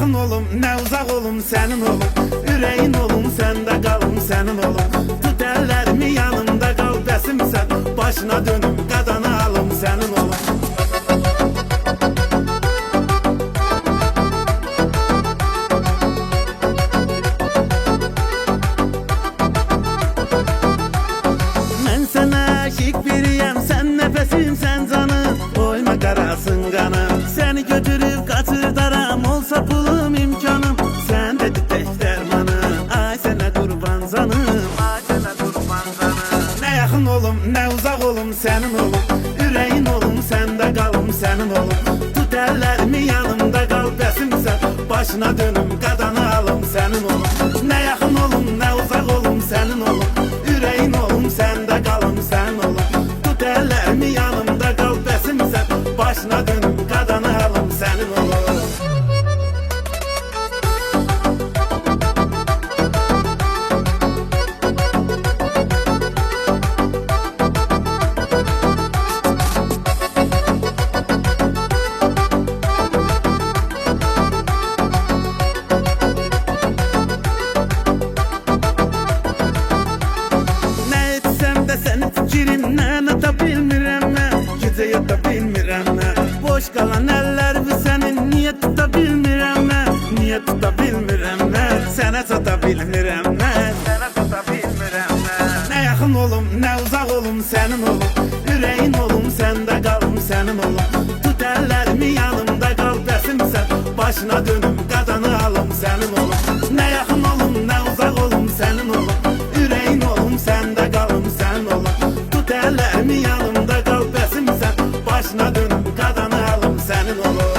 yakın olum, ne uzak olum senin olum. Yüreğin olum, sende kalım senin olum. Tut ellerimi yanımda kal besim sen. Başına dönüm, kadını alım senin olum. Ben sana aşık biriyim, sen nefesim, sen canım. Oyma karasın kanım. Seni götürüp kaçırdaram, olsa pulum imkanım. Sen dedi tek dermanım, ay sana kurban canım. Ay sana kurban canım. Ne yakın olum, ne uzak olum senin olum. Yüreğin olum, sende kalım senin olum. Tut ellerimi yanımda kal besim sen. Başına dönüm, kadını alım senin olum. Ne yakın olum, ne uzak olum senin olum. Yüreğin olum, sende kalım sen olum. Tut ellerimi yanımda kal besim sen. Başına dönüm, kadını alım senin olum. Ne etsem de senin fikrinden ata bilmirəm mən. Gecə yata bilmirəm mən. Boş qalan eller bu senin, niye tuta bilmirəm mən. Niye tuta bilmirəm mən. Sənə çata bilmirəm mən. Sənə çata bilmirəm mən. Ne yakın olum, ne uzak olum senin olum. Yüreğin olum, sende kalım senin olum. Tut ellerimi yanımda kal besim sen. Başına dönüm, kadını alım senin olum. Ne yakın olum, ne uzak olum senin olum. Yüreğin olum, sende kalım sen olum. Tut ellerimi yanımda kal besim sen. Başına dönüm, kadını alım senin olum.